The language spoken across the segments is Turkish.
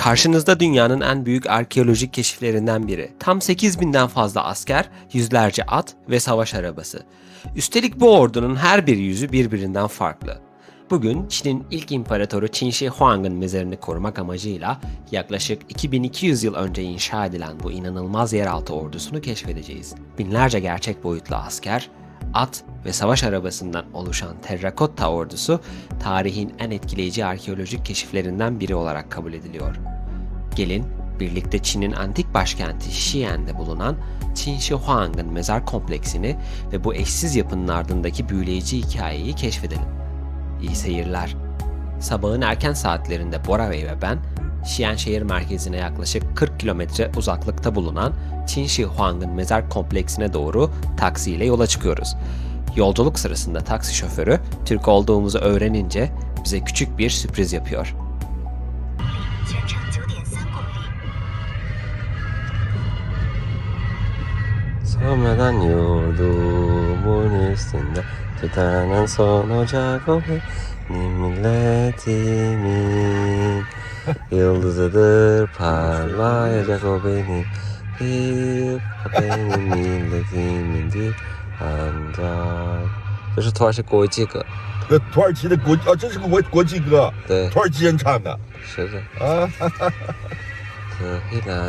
Karşınızda dünyanın en büyük arkeolojik keşiflerinden biri. Tam 8.000'den fazla asker, yüzlerce at ve savaş arabası. Üstelik bu ordunun her bir yüzü birbirinden farklı. Bugün Çin'in ilk imparatoru Qin Shi Huang'ın mezarını korumak amacıyla yaklaşık 2200 yıl önce inşa edilen bu inanılmaz yeraltı ordusunu keşfedeceğiz. Binlerce gerçek boyutlu asker, at ve savaş arabasından oluşan terrakotta ordusu tarihin en etkileyici arkeolojik keşiflerinden biri olarak kabul ediliyor. Gelin birlikte Çin'in antik başkenti Xi'an'de bulunan Qin Shi Huang'ın mezar kompleksini ve bu eşsiz yapının ardındaki büyüleyici hikayeyi keşfedelim. İyi seyirler. Sabahın erken saatlerinde Bora Bey ve ben, Xi'an şehir merkezine yaklaşık 40 kilometre uzaklıkta bulunan Qin Shi Huang'ın mezar kompleksine doğru taksiyle yola çıkıyoruz. Yolculuk sırasında taksi şoförü Türk olduğumuzu öğrenince bize küçük bir sürpriz yapıyor. Sönmeden yurdumun üstünde tütenen son ocak milletimin yıldızıdır parlayacak o benim milletimindir ancak. 这是土耳其国际歌。土耳其的国啊，这是个国际歌，对，土耳其人唱的。是的。啊，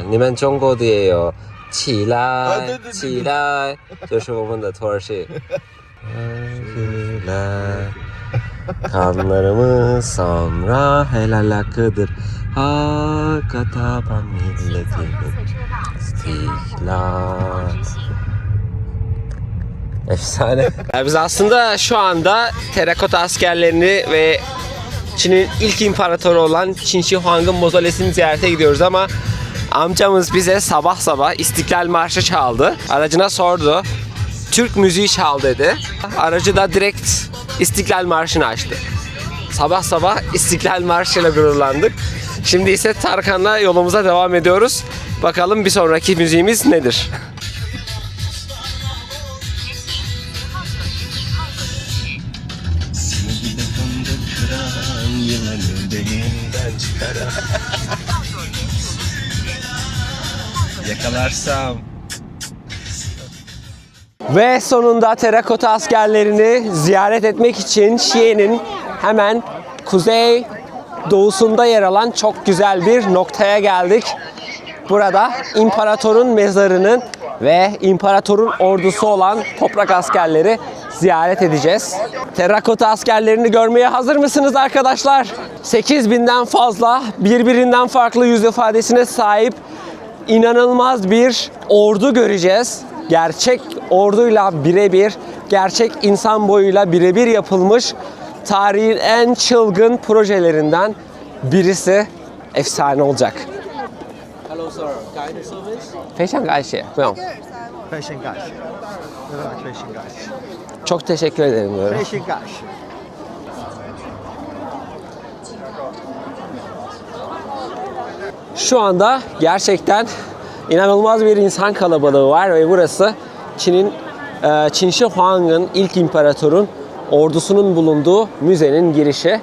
你们中国的也有起来，对对对起来，就是我们的土耳其。起来，kanlarımız sonra helal hakkıdır. Hakka taban milletimin istiklal. Efsane. Biz aslında şu anda terakota askerlerini ve Çin'in ilk imparatoru olan Qin Shi Huang'ın mozolesini ziyarete gidiyoruz ama amcamız bize sabah sabah İstiklal Marşı çaldı. Aracına sordu. Türk müziği çal dedi. Aracı da direkt İstiklal Marşı'nı açtı. Sabah sabah İstiklal Marşı'yla gururlandık. Şimdi ise Tarkan'la yolumuza devam ediyoruz. Bakalım bir sonraki müziğimiz nedir? Yakalarsam. Ve sonunda terakota askerlerini ziyaret etmek için Xi'an'in hemen kuzey doğusunda yer alan çok güzel bir noktaya geldik. Burada imparatorun mezarının ve imparatorun ordusu olan toprak askerleri ziyaret edeceğiz. Terakota askerlerini görmeye hazır mısınız arkadaşlar? 8.000'den fazla birbirinden farklı yüz ifadesine sahip inanılmaz bir ordu göreceğiz. Gerçek orduyla birebir, gerçek insan boyuyla birebir yapılmış tarihin en çılgın projelerinden birisi. Efsane olacak. Hello sir, guide service? 非常感谢，不用。非常感谢，非常感谢， Çok teşekkür ederim. 非常感谢。 Şu anda gerçekten inanılmaz bir insan kalabalığı var ve burası Çin'in Qin Shi Huang'ın ilk imparatorun ordusunun bulunduğu müzenin girişi.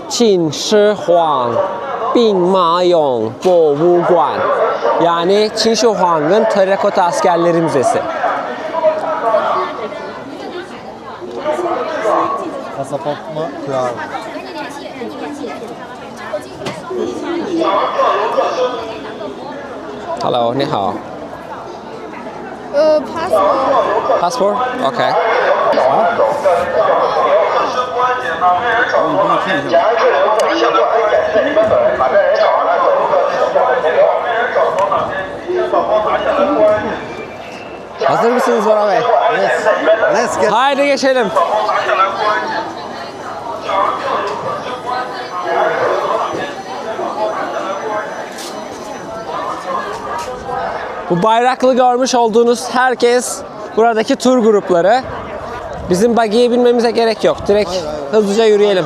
Qin Shi Huang Bin Ma Yong Bo Wu Guan, yani Qin Shi Huang'ın terakota askerleri müzesi. Pasaport mu? Klar. Hello, 你好。 passport. Passport? Okay. hazır mısınız Bora Bey? Yes. Let's get. Haydi geçelim. Bu bayraklı görmüş olduğunuz herkes buradaki tur grupları. Bizim buggy'ye binmemize gerek yok. Direkt hızlıca yürüyelim.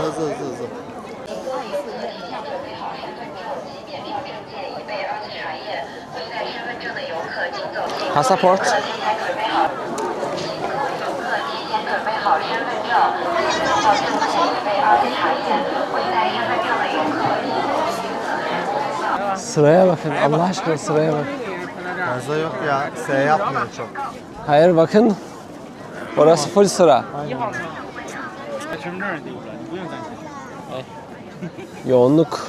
Pasaport. 好身份证，4号证件备2的查验，未带身份证 Sıraya bakın. Allah aşkına sıraya bak. Fazla yok ya. S yapmıyor çok. Hayır bakın. Orası full sıra. Yoğunluk.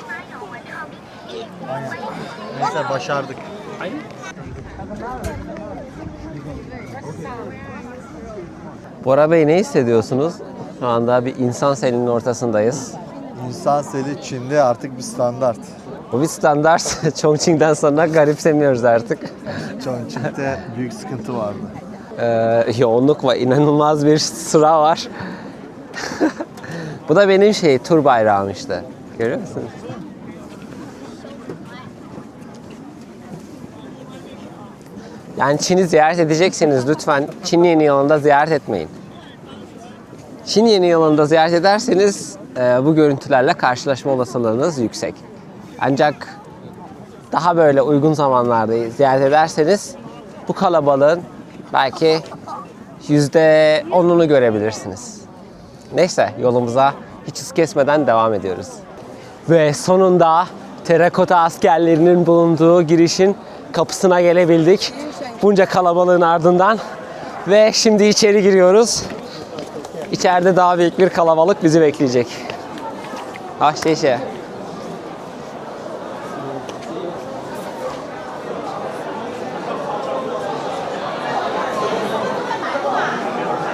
Neyse başardık. Bora Bey ne hissediyorsunuz? Şu anda bir insan selinin ortasındayız. İnsan seli Çin'de artık bir standart. Bu bir standart. Chongqing'den sonra garipsemiyoruz artık. Chongqing'de büyük sıkıntı vardı. Yoğunluk var. İnanılmaz bir sıra var. Bu da benim tur bayrağım işte. Görüyor musunuz? Yani Çin'i ziyaret edecekseniz lütfen Çin Yeni Yılı'nda ziyaret etmeyin. Çin Yeni Yılı'nda ziyaret ederseniz bu görüntülerle karşılaşma olasılığınız yüksek. Ancak daha böyle uygun zamanlarda ziyaret ederseniz bu kalabalığın belki %10'unu görebilirsiniz. Neyse yolumuza hiç hız kesmeden devam ediyoruz. Ve sonunda terakota askerlerinin bulunduğu girişin kapısına gelebildik. Bunca kalabalığın ardından. Ve şimdi içeri giriyoruz. İçeride daha büyük bir kalabalık bizi bekleyecek. Ahşeşe.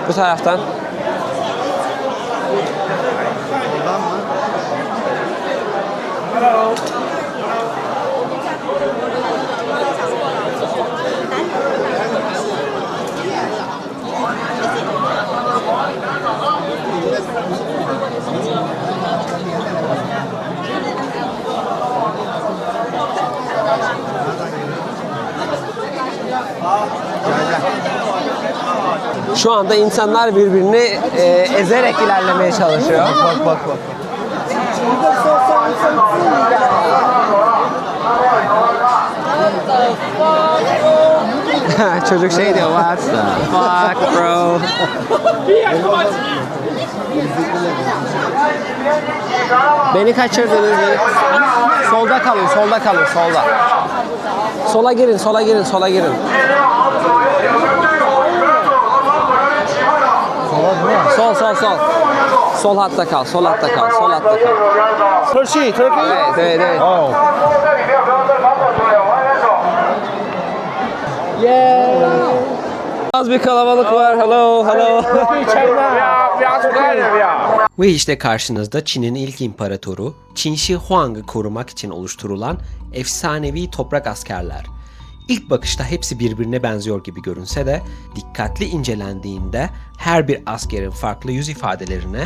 Bu taraftan. Oradan mı? Şu anda insanlar birbirini ezerek ilerlemeye çalışıyor. Bak bak bak. Çocuk şey diyor, what the fuck bro. Beni kaçırdınız. Solda kalın, solda kalın, solda. Sola girin, sola girin, sola girin. Sol, sol, sol. Sol hatta kal, sol hatta kal, sol hatta kal. Turkey, Turkey. Evet, evet, evet. Oh. Yeah. Az bir kalabalık var. Hello, hello. Ve işte karşınızda Çin'in ilk imparatoru Qin Shi Huang'ı korumak için oluşturulan efsanevi toprak askerler. İlk bakışta hepsi birbirine benziyor gibi görünse de dikkatli incelendiğinde her bir askerin farklı yüz ifadelerine,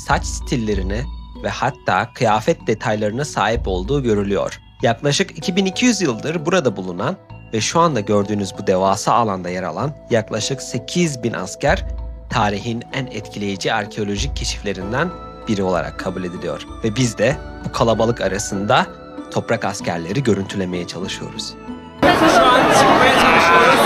saç stillerine ve hatta kıyafet detaylarına sahip olduğu görülüyor. Yaklaşık 2200 yıldır burada bulunan ve şu anda gördüğünüz bu devasa alanda yer alan yaklaşık 8000 asker tarihin en etkileyici arkeolojik keşiflerinden biri olarak kabul ediliyor. Ve biz de bu kalabalık arasında toprak askerleri görüntülemeye çalışıyoruz. Şu an çıkmaya çalışıyoruz.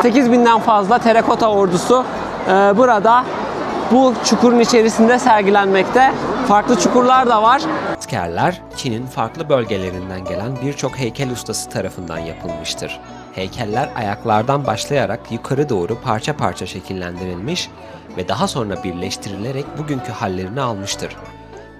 8000'den fazla terakota ordusu burada bu çukurun içerisinde sergilenmekte. Farklı çukurlar da var. Askerler Çin'in farklı bölgelerinden gelen birçok heykel ustası tarafından yapılmıştır. Heykeller ayaklardan başlayarak yukarı doğru parça parça şekillendirilmiş ve daha sonra birleştirilerek bugünkü hallerini almıştır.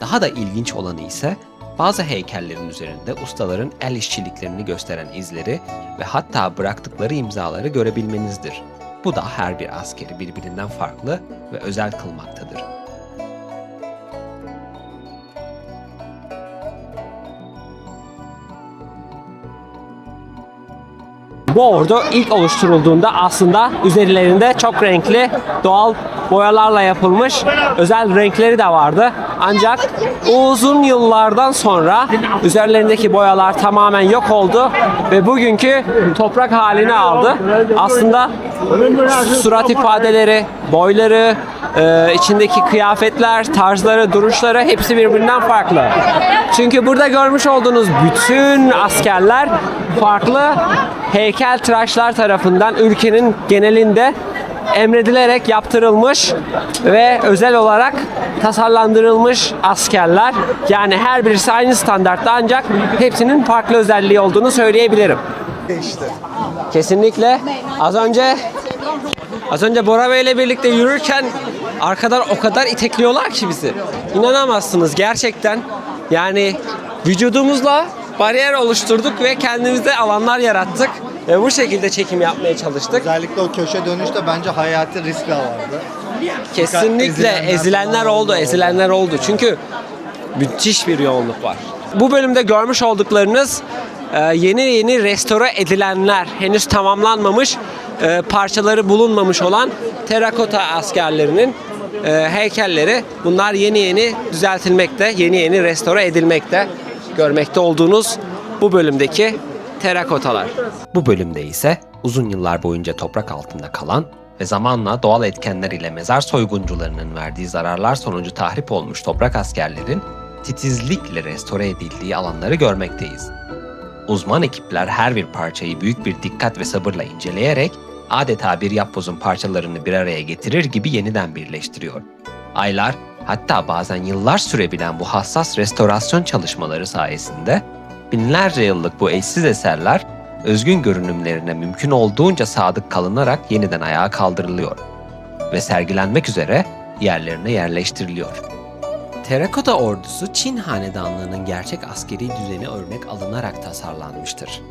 Daha da ilginç olanı ise bazı heykellerin üzerinde ustaların el işçiliklerini gösteren izleri ve hatta bıraktıkları imzaları görebilmenizdir. Bu da her bir askeri birbirinden farklı ve özel kılmaktadır. Bu ordu ilk oluşturulduğunda aslında üzerlerinde çok renkli doğal boyalarla yapılmış özel renkleri de vardı. Ancak uzun yıllardan sonra üzerlerindeki boyalar tamamen yok oldu ve bugünkü toprak halini aldı. Aslında surat ifadeleri, boyları, içindeki kıyafetler, tarzları, duruşları hepsi birbirinden farklı. Çünkü burada görmüş olduğunuz bütün askerler farklı heykeltıraşlar tarafından ülkenin genelinde emredilerek yaptırılmış ve özel olarak tasarlandırılmış askerler. Yani her birisi aynı standartta ancak hepsinin farklı özelliği olduğunu söyleyebilirim. İşte. Kesinlikle. Az önce Bora Bey ile birlikte yürürken arkadan o kadar itekliyorlar ki bizi. İnanamazsınız gerçekten. Yani vücudumuzla bariyer oluşturduk ve kendimize alanlar yarattık. Ve bu şekilde çekim yapmaya çalıştık. Özellikle o köşe dönüşte bence hayati risk de vardı. Kesinlikle ezilenler oldu, ezilenler oldu. Çünkü müthiş bir yoğunluk var. Bu bölümde görmüş olduklarınız yeni restore edilenler, henüz tamamlanmamış, parçaları bulunmamış olan terakota askerlerinin heykelleri. Bunlar yeni düzeltilmekte, yeni restore edilmekte. Görmekte olduğunuz bu bölümdeki terakotalar. Bu bölümde ise uzun yıllar boyunca toprak altında kalan ve zamanla doğal etkenler ile mezar soyguncularının verdiği zararlar sonucu tahrip olmuş toprak askerlerin titizlikle restore edildiği alanları görmekteyiz. Uzman ekipler her bir parçayı büyük bir dikkat ve sabırla inceleyerek adeta bir yapbozun parçalarını bir araya getirir gibi yeniden birleştiriyor. Aylar, hatta bazen yıllar sürebilen bu hassas restorasyon çalışmaları sayesinde binlerce yıllık bu eşsiz eserler özgün görünümlerine mümkün olduğunca sadık kalınarak yeniden ayağa kaldırılıyor ve sergilenmek üzere yerlerine yerleştiriliyor. Terakota ordusu Çin hanedanlığının gerçek askeri düzeni örnek alınarak tasarlanmıştır.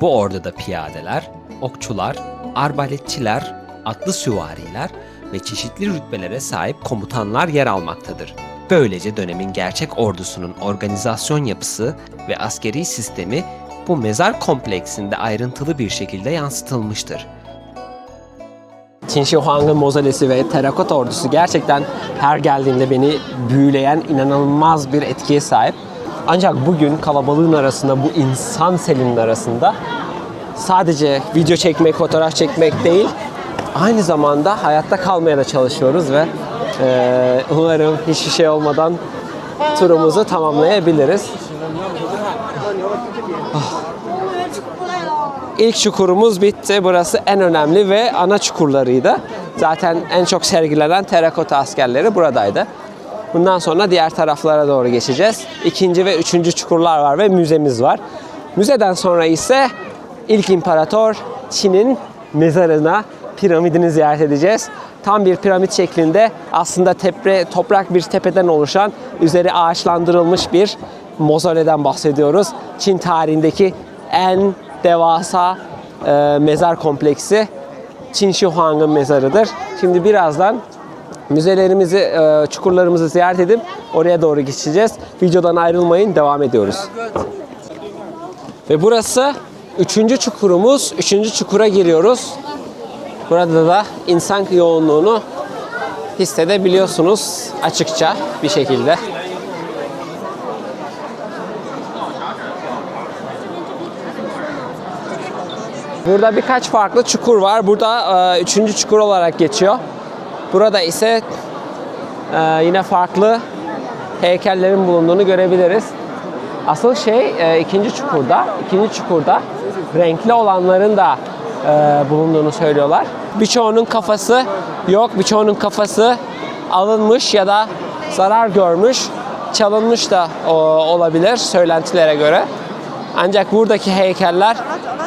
Bu orduda piyadeler, okçular, arbaletçiler, atlı süvariler ve çeşitli rütbelere sahip komutanlar yer almaktadır. Böylece dönemin gerçek ordusunun organizasyon yapısı ve askeri sistemi bu mezar kompleksinde ayrıntılı bir şekilde yansıtılmıştır. Qin Shi Huang'ın mozolesi ve terakota ordusu gerçekten her geldiğimde beni büyüleyen inanılmaz bir etkiye sahip. Ancak bugün kalabalığın arasında, bu insan selinin arasında sadece video çekmek, fotoğraf çekmek değil, aynı zamanda hayatta kalmaya da çalışıyoruz ve umarım hiçbir şey olmadan turumuzu tamamlayabiliriz. İlk çukurumuz bitti. Burası en önemli ve ana çukurlarıydı. Zaten en çok sergilenen terakota askerleri buradaydı. Bundan sonra diğer taraflara doğru geçeceğiz. İkinci ve üçüncü çukurlar var ve müzemiz var. Müzeden sonra ise ilk imparator Çin'in mezarına, piramidini ziyaret edeceğiz. Tam bir piramit şeklinde, aslında toprak bir tepeden oluşan, üzeri ağaçlandırılmış bir mozoleden bahsediyoruz. Çin tarihindeki en devasa mezar kompleksi Qin Shi Huang'ın mezarıdır. Şimdi birazdan müzelerimizi, çukurlarımızı ziyaret edip oraya doğru geçeceğiz. Videodan ayrılmayın, devam ediyoruz. Ve burası 3. çukurumuz. 3. çukura giriyoruz. Burada da insan yoğunluğunu hissedebiliyorsunuz açıkça bir şekilde. Burada birkaç farklı çukur var. Burada 3. çukur olarak geçiyor. Burada ise yine farklı heykellerin bulunduğunu görebiliriz. Asıl şey ikinci çukurda renkli olanların da bulunduğunu söylüyorlar. Birçoğunun kafası yok, birçoğunun kafası alınmış ya da zarar görmüş, çalınmış da olabilir söylentilere göre. Ancak buradaki heykeller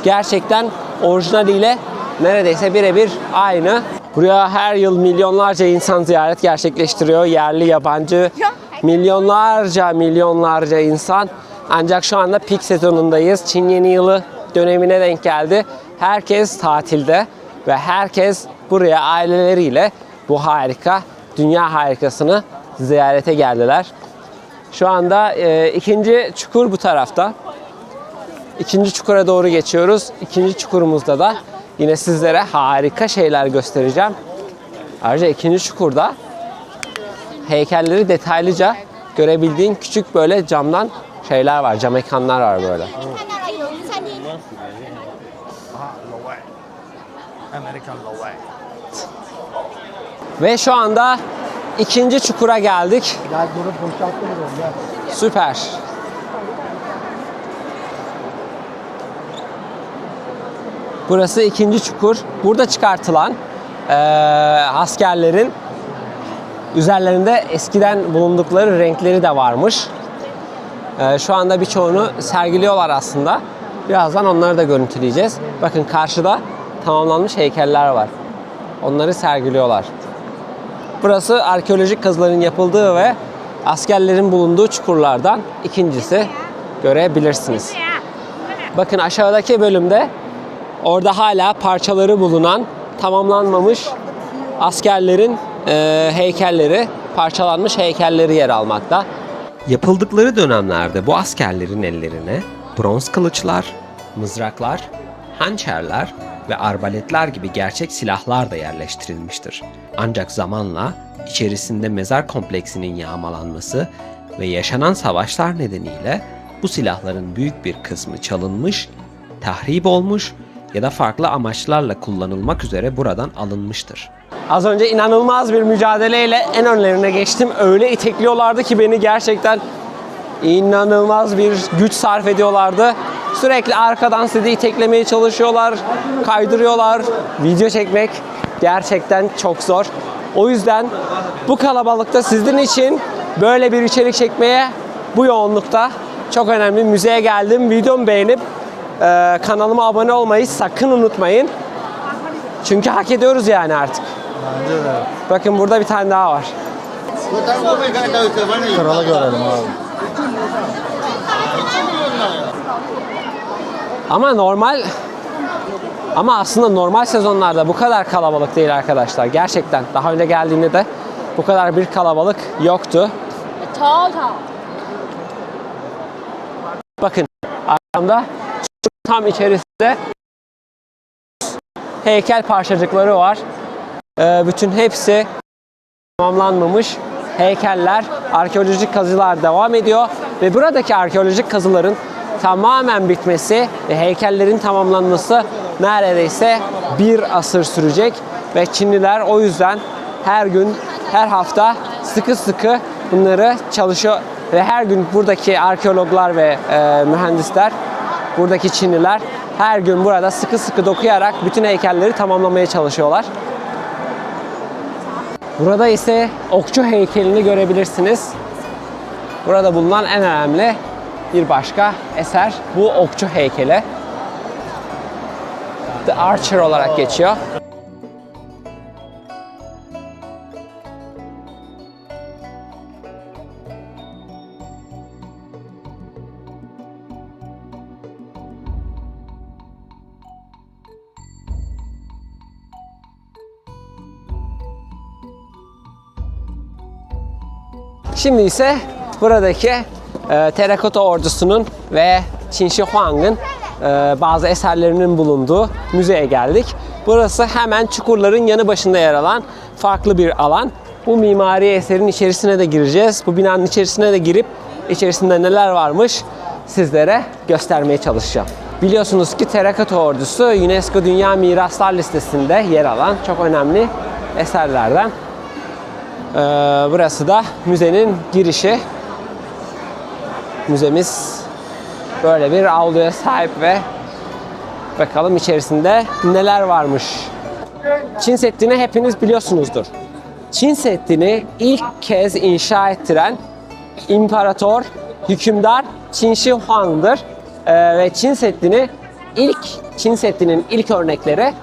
gerçekten orijinaliyle neredeyse birebir aynı. Buraya her yıl milyonlarca insan ziyaret gerçekleştiriyor. Yerli, yabancı, milyonlarca insan. Ancak şu anda peak sezonundayız. Çin Yeni Yılı dönemine denk geldi. Herkes tatilde ve herkes buraya aileleriyle bu harika, dünya harikasını ziyarete geldiler. Şu anda ikinci çukur bu tarafta. İkinci çukura doğru geçiyoruz. İkinci çukurumuzda da yine sizlere harika şeyler göstereceğim. Ayrıca ikinci çukurda heykelleri detaylıca görebildiğin küçük böyle camdan şeyler var, cam ekranlar var böyle. Ve şu anda ikinci çukura geldik. Süper. Burası ikinci çukur. Burada çıkartılan askerlerin üzerlerinde eskiden bulundukları renkleri de varmış. Şu anda birçoğunu sergiliyorlar aslında. Birazdan onları da görüntüleyeceğiz. Bakın karşıda tamamlanmış heykeller var. Onları sergiliyorlar. Burası arkeolojik kazıların yapıldığı ve askerlerin bulunduğu çukurlardan ikincisi, görebilirsiniz. Bakın aşağıdaki bölümde orada hala parçaları bulunan tamamlanmamış askerlerin heykelleri, parçalanmış heykelleri yer almakta. Yapıldıkları dönemlerde bu askerlerin ellerine bronz kılıçlar, mızraklar, hançerler ve arbaletler gibi gerçek silahlar da yerleştirilmiştir. Ancak zamanla içerisinde mezar kompleksinin yağmalanması ve yaşanan savaşlar nedeniyle bu silahların büyük bir kısmı çalınmış, tahrip olmuş ya da farklı amaçlarla kullanılmak üzere buradan alınmıştır. Az önce inanılmaz bir mücadeleyle en önlerine geçtim. Öyle itekliyorlardı ki beni, gerçekten inanılmaz bir güç sarf ediyorlardı. Sürekli arkadan sizi iteklemeye çalışıyorlar, kaydırıyorlar. Video çekmek gerçekten çok zor. O yüzden bu kalabalıkta sizin için böyle bir içerik çekmeye, bu yoğunlukta çok önemli. Müzeye geldim. Videomu beğenip kanalıma abone olmayı sakın unutmayın. Çünkü hak ediyoruz yani artık. Bence de. Bakın burada bir tane daha var. Kralı görelim abi. Ama aslında normal sezonlarda bu kadar kalabalık değil arkadaşlar. Gerçekten daha önce geldiğimde de bu kadar bir kalabalık yoktu. Bakın arkamda tam içerisinde heykel parçacıkları var. Bütün hepsi tamamlanmamış heykeller, arkeolojik kazılar devam ediyor ve buradaki arkeolojik kazıların tamamen bitmesi ve heykellerin tamamlanması neredeyse bir asır sürecek ve Çinliler o yüzden her gün, her hafta sıkı sıkı bunları çalışıyor ve her gün buradaki arkeologlar ve mühendisler, buradaki Çinliler her gün burada sıkı sıkı dokuyarak bütün heykelleri tamamlamaya çalışıyorlar. Burada ise okçu heykelini görebilirsiniz. Burada bulunan en önemli bir başka eser bu okçu heykeli. The Archer olarak geçiyor. Şimdi ise buradaki Terakota ordusunun ve Qin Shi Huang'ın bazı eserlerinin bulunduğu müzeye geldik. Burası hemen çukurların yanı başında yer alan farklı bir alan. Bu mimari eserin içerisine de gireceğiz. Bu binanın içerisine de girip içerisinde neler varmış sizlere göstermeye çalışacağım. Biliyorsunuz ki Terakota ordusu UNESCO Dünya Miraslar listesinde yer alan çok önemli eserlerden. Burası da müzenin girişi. Müzemiz böyle bir avluya sahip ve bakalım içerisinde neler varmış. Çin Seddi'ni hepiniz biliyorsunuzdur. Çin Seddi'ni ilk kez inşa ettiren imparator, hükümdar Qin Shi Huang'dır. Ve Çin Seddi'nin ilk örnekleri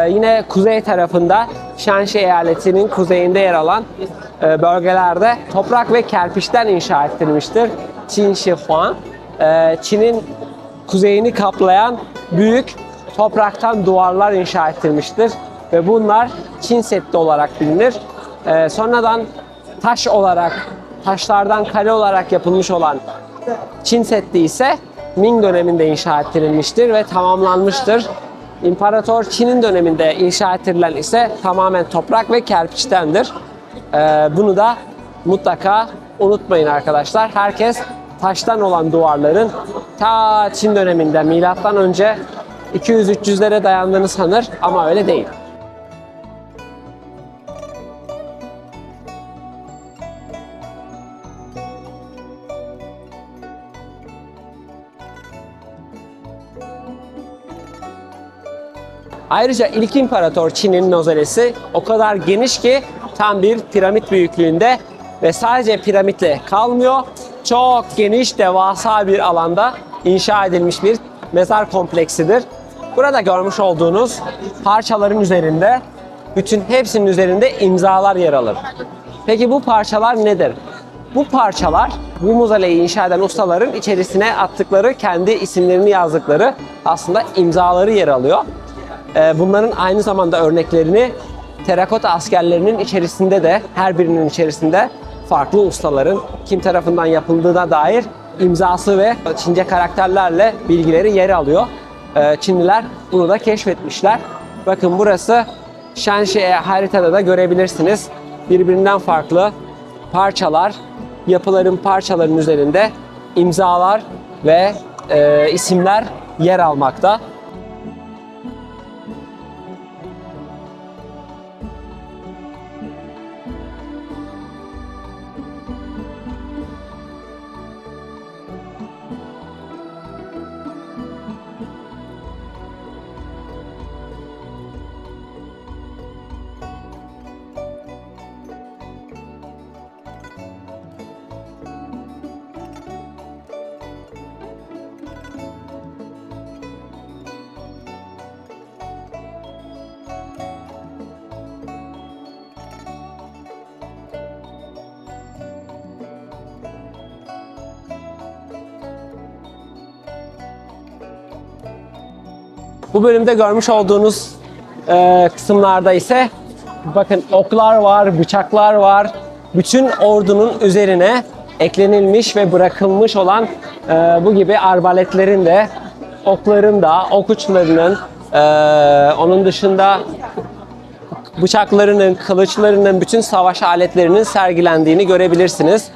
yine kuzey tarafında Shanxi eyaletinin kuzeyinde yer alan bölgelerde toprak ve kerpiçten inşa ettirilmiştir. Qin Shi Huang, Çin'in kuzeyini kaplayan büyük topraktan duvarlar inşa ettirilmiştir ve bunlar Çin Seddi olarak bilinir. Sonradan taşlardan kale olarak yapılmış olan Çin Seddi ise Ming döneminde inşa ettirilmiştir ve tamamlanmıştır. İmparator Çin'in döneminde inşa ettirilen ise tamamen toprak ve kerpiçtendir. Bunu da mutlaka unutmayın arkadaşlar. Herkes taştan olan duvarların ta Çin döneminde milattan önce 200-300'lere dayandığını sanır ama öyle değil. Ayrıca ilk imparator Çin'in mozolesi o kadar geniş ki tam bir piramit büyüklüğünde ve sadece piramitle kalmıyor. Çok geniş, devasa bir alanda inşa edilmiş bir mezar kompleksidir. Burada görmüş olduğunuz parçaların üzerinde, bütün hepsinin üzerinde imzalar yer alır. Peki bu parçalar nedir? Bu parçalar, bu mozoleyi inşa eden ustaların içerisine attıkları, kendi isimlerini yazdıkları aslında imzaları yer alıyor. Bunların aynı zamanda örneklerini terakota askerlerinin içerisinde de, her birinin içerisinde farklı ustaların kim tarafından yapıldığına dair imzası ve Çince karakterlerle bilgileri yer alıyor. Çinliler bunu da keşfetmişler. Bakın burası Shanxi haritada da görebilirsiniz. Birbirinden farklı parçalar, parçaların üzerinde imzalar ve isimler yer almakta. Bu bölümde görmüş olduğunuz kısımlarda ise bakın oklar var, bıçaklar var. Bütün ordunun üzerine eklenilmiş ve bırakılmış olan bu gibi arbaletlerin de, okların da, ok uçlarının, onun dışında bıçaklarının, kılıçlarının, bütün savaş aletlerinin sergilendiğini görebilirsiniz.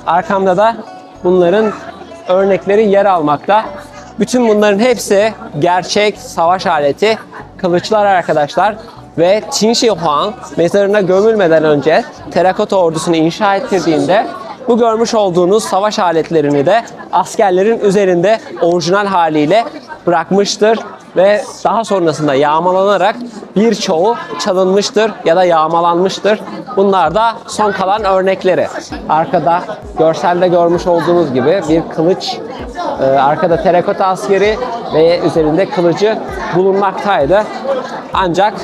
Arkamda da bunların örnekleri yer almakta. Bütün bunların hepsi gerçek savaş aleti, kılıçlar arkadaşlar. Ve Qin Shi Huang mezarına gömülmeden önce terakota ordusunu inşa ettirdiğinde bu görmüş olduğunuz savaş aletlerini de askerlerin üzerinde orijinal haliyle bırakmıştır. Ve daha sonrasında yağmalanarak birçoğu çalınmıştır ya da yağmalanmıştır. Bunlar da son kalan örnekleri. Arkada görselde görmüş olduğunuz gibi bir kılıç, arkada terakota askeri ve üzerinde kılıcı bulunmaktaydı. Ancak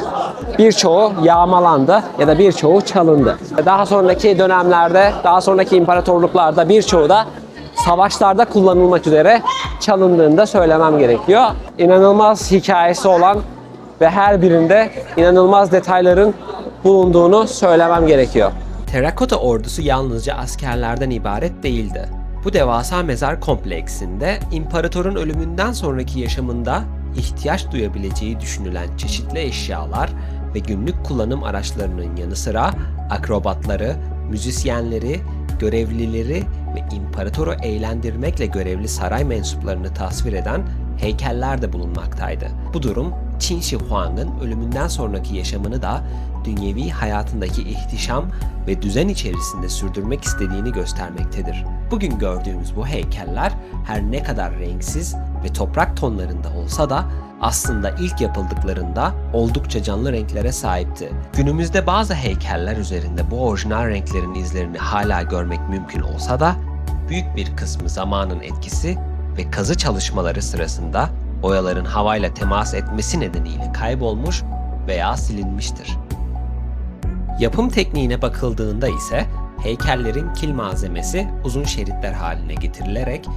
birçoğu yağmalandı ya da birçoğu çalındı. Daha sonraki dönemlerde, daha sonraki imparatorluklarda birçoğu da savaşlarda kullanılmak üzere çalındığını da söylemem gerekiyor. İnanılmaz hikayesi olan ve her birinde inanılmaz detayların bulunduğunu söylemem gerekiyor. Terakota ordusu yalnızca askerlerden ibaret değildi. Bu devasa mezar kompleksinde imparatorun ölümünden sonraki yaşamında ihtiyaç duyabileceği düşünülen çeşitli eşyalar ve günlük kullanım araçlarının yanı sıra akrobatları, müzisyenleri, görevlileri ve imparatoru eğlendirmekle görevli saray mensuplarını tasvir eden heykeller de bulunmaktaydı. Bu durum Qin Shi Huang'ın ölümünden sonraki yaşamını da dünyevi hayatındaki ihtişam ve düzen içerisinde sürdürmek istediğini göstermektedir. Bugün gördüğümüz bu heykeller her ne kadar renksiz ve toprak tonlarında olsa da aslında ilk yapıldıklarında oldukça canlı renklere sahipti. Günümüzde bazı heykeller üzerinde bu orijinal renklerin izlerini hala görmek mümkün olsa da büyük bir kısmı zamanın etkisi ve kazı çalışmaları sırasında boyaların havayla temas etmesi nedeniyle kaybolmuş veya silinmiştir. Yapım tekniğine bakıldığında ise heykellerin kil malzemesi uzun şeritler haline getirilerek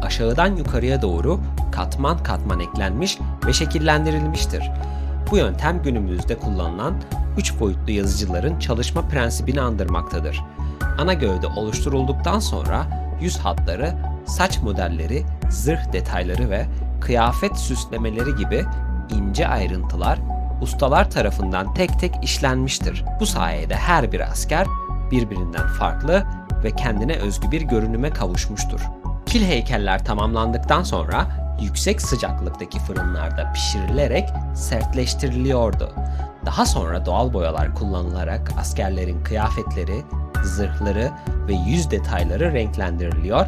aşağıdan yukarıya doğru katman katman eklenmiş ve şekillendirilmiştir. Bu yöntem günümüzde kullanılan 3 boyutlu yazıcıların çalışma prensibini andırmaktadır. Ana gövde oluşturulduktan sonra yüz hatları, saç modelleri, zırh detayları ve kıyafet süslemeleri gibi ince ayrıntılar ustalar tarafından tek tek işlenmiştir. Bu sayede her bir asker birbirinden farklı ve kendine özgü bir görünüme kavuşmuştur. Kil heykeller tamamlandıktan sonra yüksek sıcaklıktaki fırınlarda pişirilerek sertleştiriliyordu. Daha sonra doğal boyalar kullanılarak askerlerin kıyafetleri, zırhları ve yüz detayları renklendiriliyor,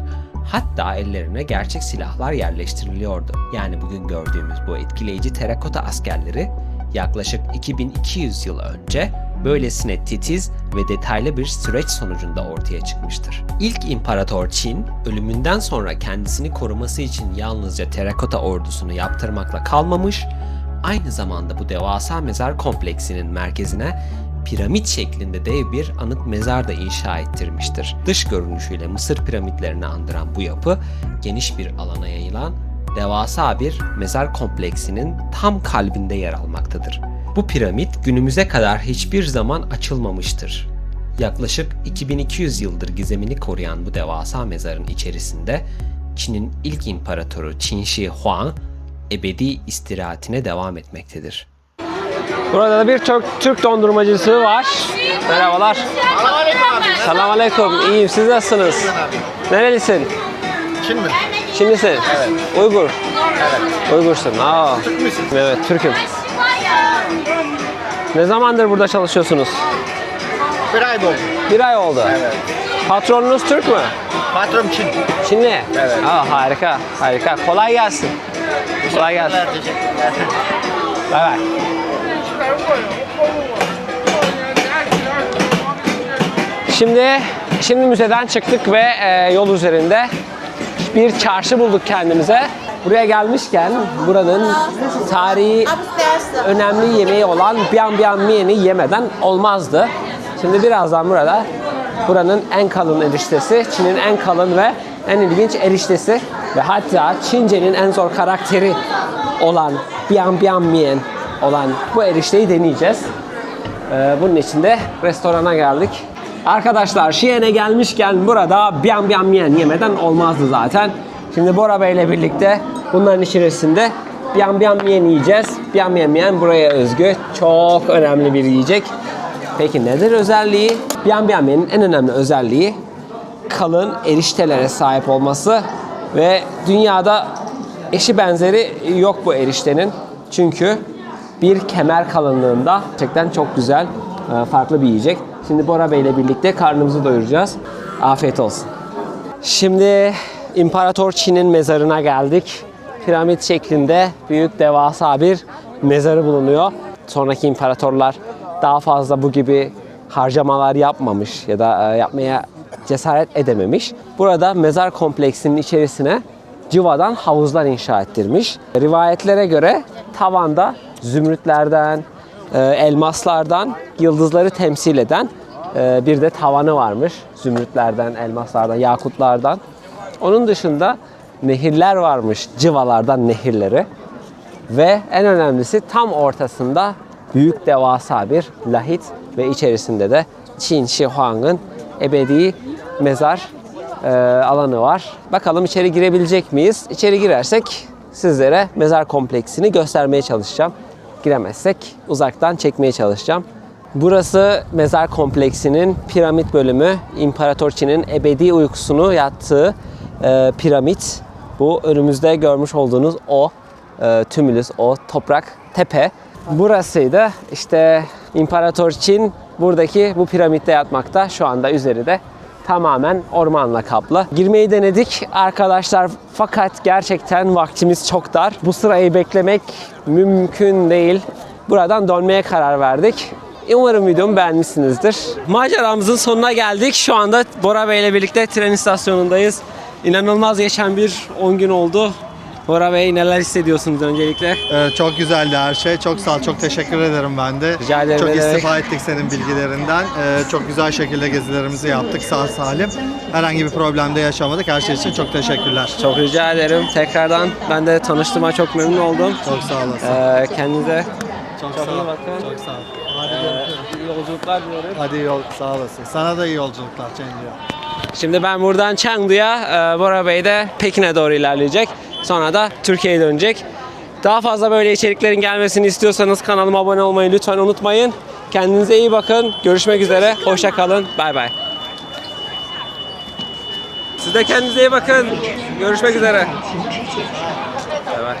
hatta ellerine gerçek silahlar yerleştiriliyordu. Yani bugün gördüğümüz bu etkileyici terakota askerleri Yaklaşık 2200 yıl önce böylesine titiz ve detaylı bir süreç sonucunda ortaya çıkmıştır. İlk İmparator Qin, ölümünden sonra kendisini koruması için yalnızca terakota ordusunu yaptırmakla kalmamış, aynı zamanda bu devasa mezar kompleksinin merkezine piramit şeklinde dev bir anıt mezar da inşa ettirmiştir. Dış görünüşüyle Mısır piramitlerini andıran bu yapı, geniş bir alana yayılan devasa bir mezar kompleksinin tam kalbinde yer almaktadır. Bu piramit günümüze kadar hiçbir zaman açılmamıştır. Yaklaşık 2200 yıldır gizemini koruyan bu devasa mezarın içerisinde Çin'in ilk imparatoru Qin Shi Huang ebedi istirahatine devam etmektedir. Burada da bir Türk dondurmacısı var. Merhabalar. Selamünaleyküm. İyiyim. Siz nasılsınız? Nerelisin? Çin mi? Çinlisin? Evet. Uygur? Evet. Uygursun. Aa. Türk müsün? Evet, Türk'üm. Ne zamandır burada çalışıyorsunuz? Bir ay oldu. Bir ay oldu. Evet. Patronunuz Türk mü? Patron Çin. Çinli? Evet. Aa, harika, harika. Kolay gelsin. Kolay gelsin. Teşekkürler. Bay bay. Şimdi müzeden çıktık ve yol üzerinde bir çarşı bulduk kendimize. Buraya gelmişken buranın tarihi önemli yemeği olan Bian Bian Mien'i yemeden olmazdı. Şimdi birazdan buranın en kalın eriştesi, Çin'in en kalın ve en ilginç eriştesi ve hatta Çince'nin en zor karakteri olan Bian Bian Mien olan bu erişteyi deneyeceğiz. Bunun için de restorana geldik. Arkadaşlar Xi'an'e gelmişken burada Bian Bian Mien yemeden olmazdı zaten. Şimdi Bora Bey ile birlikte bunların içerisinde Bian Bian Mien yiyeceğiz. Bian Bian Mien buraya özgü çok önemli bir yiyecek. Peki nedir özelliği? Bian Bian Mien'in en önemli özelliği kalın eriştelere sahip olması ve dünyada eşi benzeri yok bu eriştenin. Çünkü bir kemer kalınlığında gerçekten çok güzel, farklı bir yiyecek. Şimdi Bora Bey ile birlikte karnımızı doyuracağız. Afiyet olsun. Şimdi İmparator Qin'in mezarına geldik. Piramit şeklinde büyük devasa bir mezarı bulunuyor. Sonraki imparatorlar daha fazla bu gibi harcamalar yapmamış ya da yapmaya cesaret edememiş. Burada mezar kompleksinin içerisine civadan havuzlar inşa ettirmiş. Rivayetlere göre tavanda zümrütlerden, elmaslardan yıldızları temsil eden bir de tavanı varmış. Zümrütlerden, elmaslardan, yakutlardan. Onun dışında nehirler varmış, civalardan nehirleri. Ve en önemlisi tam ortasında büyük devasa bir lahit ve içerisinde de Qin Shi Huang'ın ebedi mezar alanı var. Bakalım içeri girebilecek miyiz? İçeri girersek sizlere mezar kompleksini göstermeye çalışacağım. Giremezsek uzaktan çekmeye çalışacağım. Burası mezar kompleksinin piramit bölümü. İmparator Qin'in ebedi uykusunu yattığı piramit. Bu önümüzde görmüş olduğunuz o tümülüs, o toprak tepe. Burasıydı. İşte İmparator Qin buradaki bu piramitte yatmakta. Şu anda üzeri de tamamen ormanla kaplı. Girmeyi denedik arkadaşlar fakat gerçekten vaktimiz çok dar. Bu sırayı beklemek mümkün değil. Buradan dönmeye karar verdik. Umarım videomu beğenmişsinizdir. Maceramızın sonuna geldik. Şu anda Bora Bey ile birlikte tren istasyonundayız. İnanılmaz geçen bir 10 gün oldu. Bora Bey neler hissediyorsunuz öncelikle? Çok güzeldi her şey. Çok sağ ol. Çok teşekkür ederim ben de. Rica ederim. Çok istifa ettik senin bilgilerinden. Çok güzel şekilde gezilerimizi yaptık sağ salim. Herhangi bir problem de yaşamadık. Her şey için çok teşekkürler. Çok rica ederim. Tekrardan ben de tanıştığıma çok memnun oldum. Çok sağ olasın. Kendinize Çok çok sağ iyi ol. bakın. Çok sağ ol. Hadi görüşürüz. İyi yolculuklar diliyorum. Hadi sağ olasın. Sana da iyi yolculuklar Cengiz. Şimdi ben buradan Chengdu'ya, Bora Bey de Pekin'e doğru ilerleyecek. Sonra da Türkiye'ye dönecek. Daha fazla böyle içeriklerin gelmesini istiyorsanız kanalıma abone olmayı lütfen unutmayın. Kendinize iyi bakın. Görüşmek üzere. Hoşça kalın. Bay bay. Siz de kendinize iyi bakın. Görüşmek üzere. Bay bay.